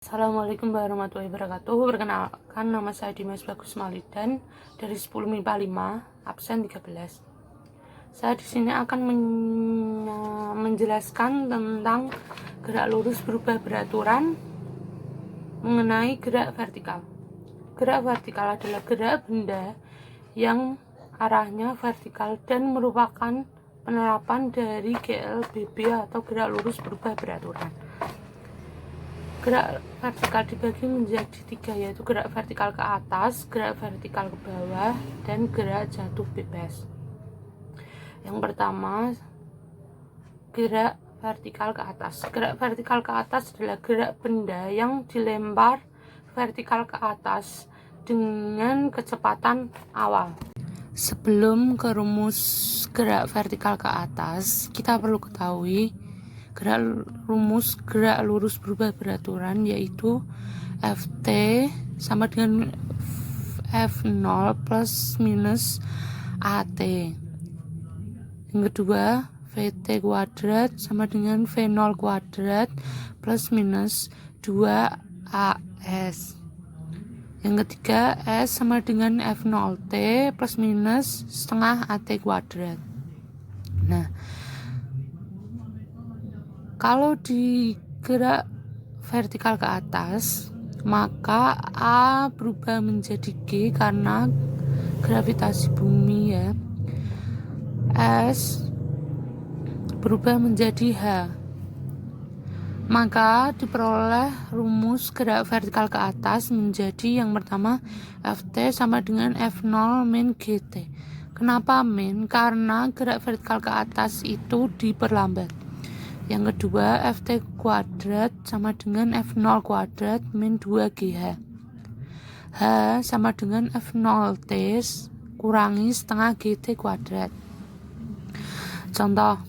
Assalamualaikum warahmatullahi wabarakatuh. Perkenalkan, nama saya Dimas Bagus Malidan dari 10 MIPA 5, absen 13. Saya di sini akan menjelaskan tentang gerak lurus berubah beraturan mengenai gerak vertikal. Gerak vertikal adalah gerak benda yang arahnya vertikal dan merupakan penerapan dari GLBB atau gerak lurus berubah beraturan. Gerak vertikal dibagi menjadi 3, yaitu gerak vertikal ke atas, gerak vertikal ke bawah, dan gerak jatuh bebas. Yang pertama, gerak vertikal ke atas. Gerak vertikal ke atas adalah gerak benda yang dilempar vertikal ke atas dengan kecepatan awal. Sebelum ke rumus gerak vertikal ke atas, kita perlu ketahui rumus gerak lurus berubah beraturan, yaitu Ft sama dengan F0 plus minus AT. Yang kedua, Vt kuadrat sama dengan V0 kuadrat plus minus 2AS. Yang ketiga, S sama dengan F0T plus minus setengah AT kuadrat. Nah, kalau di gerak vertikal ke atas, maka A berubah menjadi G karena gravitasi bumi ya. S berubah menjadi H. Maka diperoleh rumus gerak vertikal ke atas menjadi yang pertama Ft sama dengan F0 min Gt. Kenapa min? Karena gerak vertikal ke atas itu diperlambat. Yang kedua, Ft kuadrat sama dengan F0 kuadrat min 2GH. H sama dengan F0T kurangi setengah GT kuadrat. Contoh,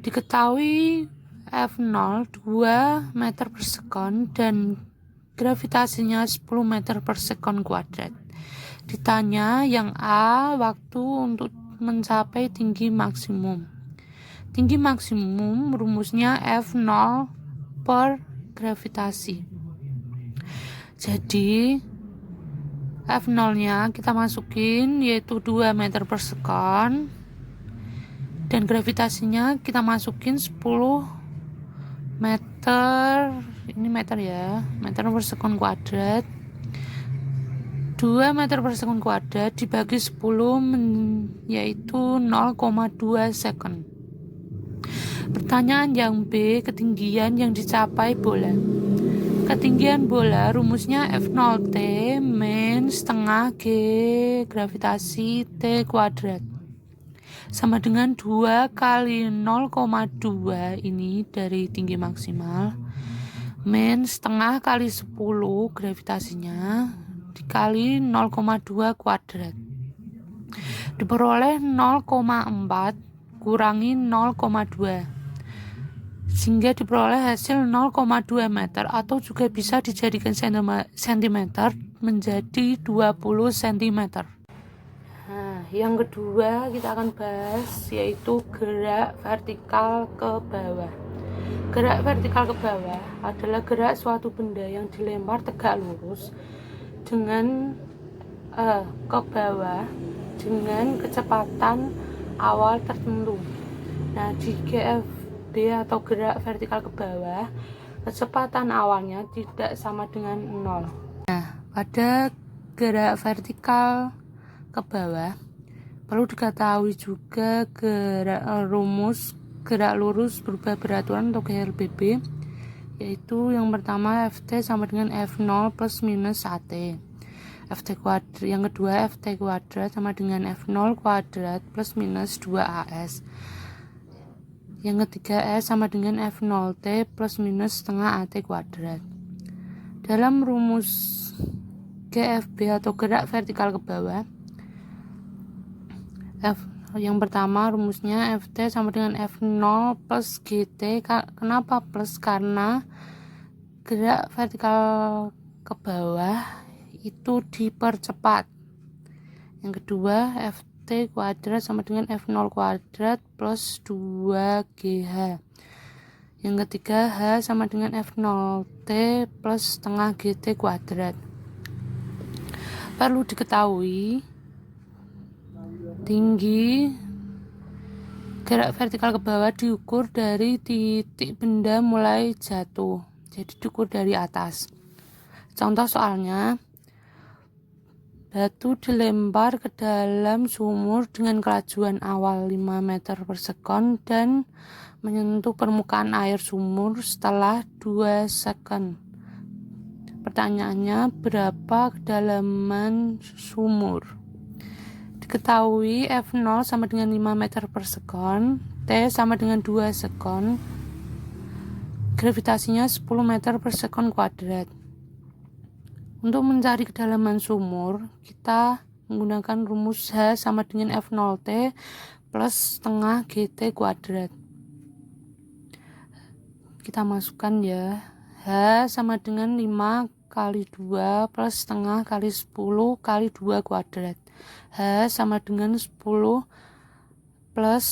diketahui F0 2 meter per sekon dan gravitasinya 10 meter per sekon kuadrat. Ditanya yang A, waktu untuk mencapai tinggi maksimum. Tinggi maksimum rumusnya F0 per gravitasi. Jadi F0 nya kita masukin yaitu 2 meter per sekon, dan gravitasinya kita masukin 10 meter, ini meter ya, meter per sekon kuadrat. 2 meter per sekon kuadrat dibagi 10 yaitu 0,2 sekon. Pertanyaan yang B, ketinggian yang dicapai bola. Ketinggian bola rumusnya F0T min setengah G gravitasi T kuadrat sama dengan 2 kali 0,2 ini dari tinggi maksimal min setengah kali 10 gravitasinya dikali 0,2 kuadrat diperoleh 0,4 kurangi 0,2 sehingga diperoleh hasil 0,2 meter atau juga bisa dijadikan sentimeter menjadi 20 cm. Nah, yang kedua kita akan bahas yaitu gerak vertikal ke bawah. Gerak vertikal ke bawah adalah gerak suatu benda yang dilempar tegak lurus dengan ke bawah dengan kecepatan awal tertentu. Nah, di GFB atau gerak vertikal ke bawah, kecepatan awalnya tidak sama dengan 0. Nah, pada gerak vertikal ke bawah perlu diketahui juga rumus gerak lurus berubah beraturan atau GLBB, yaitu yang pertama Ft sama dengan F0 plus minus AT. Ft kuadrat, yang kedua Ft kuadrat sama dengan F0 kuadrat plus minus 2AS. Yang ketiga S sama dengan F0T plus minus setengah AT kuadrat. Dalam rumus GFB atau gerak vertikal ke bawah, yang pertama rumusnya Ft sama dengan F0 plus GT. Kenapa plus? Karena gerak vertikal ke bawah itu dipercepat. Yang kedua Ft kuadrat sama dengan F0 kuadrat plus 2GH. Yang ketiga, H sama dengan F0T plus setengah GT kuadrat. Perlu diketahui, tinggi gerak vertikal ke bawah diukur dari titik benda mulai jatuh. Jadi diukur dari atas. Contoh soalnya, batu dilempar ke dalam sumur dengan kelajuan awal 5 meter per sekon dan menyentuh permukaan air sumur setelah 2 second. Pertanyaannya, berapa kedalaman sumur? Diketahui F0 sama dengan 5 meter per sekon, T sama dengan 2 sekon, gravitasinya 10 meter per sekon kuadrat. Untuk mencari kedalaman sumur, kita menggunakan rumus H sama dengan F0T plus setengah GT kuadrat. Kita masukkan ya, H sama dengan 5 kali 2 plus setengah kali 10 kali 2 kuadrat. H sama dengan 10 plus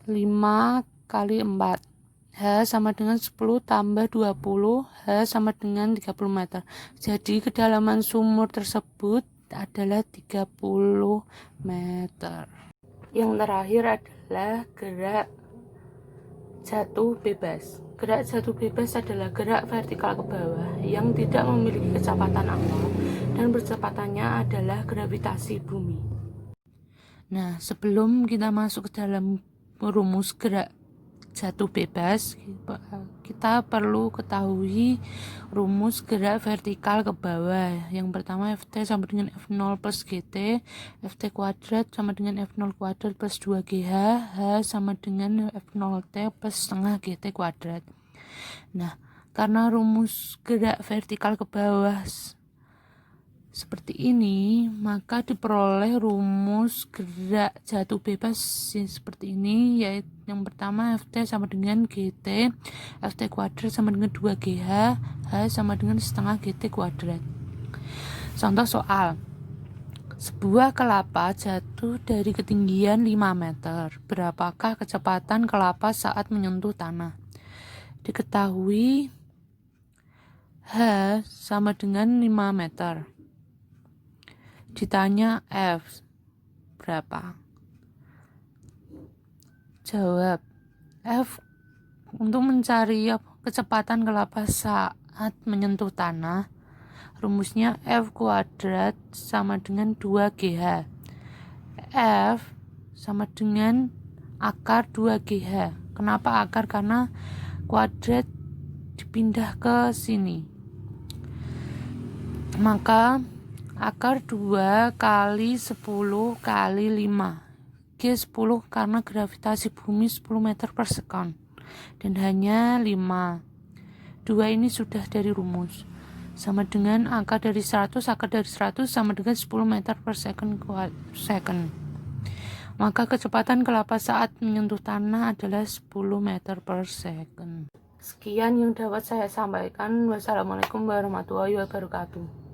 5 kali 4. H sama dengan 10 tambah 20, H sama dengan 30 meter. Jadi kedalaman sumur tersebut adalah 30 meter. Yang terakhir adalah gerak jatuh bebas. Gerak jatuh bebas adalah gerak vertikal ke bawah yang tidak memiliki kecepatan awal dan percepatannya adalah gravitasi bumi. Nah, sebelum kita masuk ke dalam rumus gerak jatuh bebas, kita perlu ketahui rumus gerak vertikal ke bawah. Yang pertama, Ft sama dengan F0 plus GT, Ft kuadrat sama dengan F0 kuadrat plus 2GH, H sama dengan F0T plus setengah GT kuadrat. Nah, karena rumus gerak vertikal ke bawah seperti ini, maka diperoleh rumus gerak jatuh bebas seperti ini, yaitu yang pertama Ft sama dengan GT, Ft kuadrat sama dengan 2GH, H sama dengan setengah GT kuadrat. Contoh soal, sebuah kelapa jatuh dari ketinggian 5 meter. Berapakah kecepatan kelapa saat menyentuh tanah? Diketahui H sama dengan 5 meter. Ditanya F berapa? Jawab, F untuk mencari kecepatan kelapa saat menyentuh tanah, rumusnya F kuadrat sama dengan 2GH. F sama dengan akar 2GH. Kenapa akar? Karena kuadrat dipindah ke sini. Maka akar 2 kali 10 kali 5. G 10 karena gravitasi bumi 10 meter per sekon. Dan hanya 5. 2 ini sudah dari rumus. Sama dengan akar dari 100, akar dari 100 sama dengan 10 meter per second. Maka kecepatan kelapa saat menyentuh tanah adalah 10 meter per second. Sekian yang dapat saya sampaikan. Wassalamualaikum warahmatullahi wabarakatuh.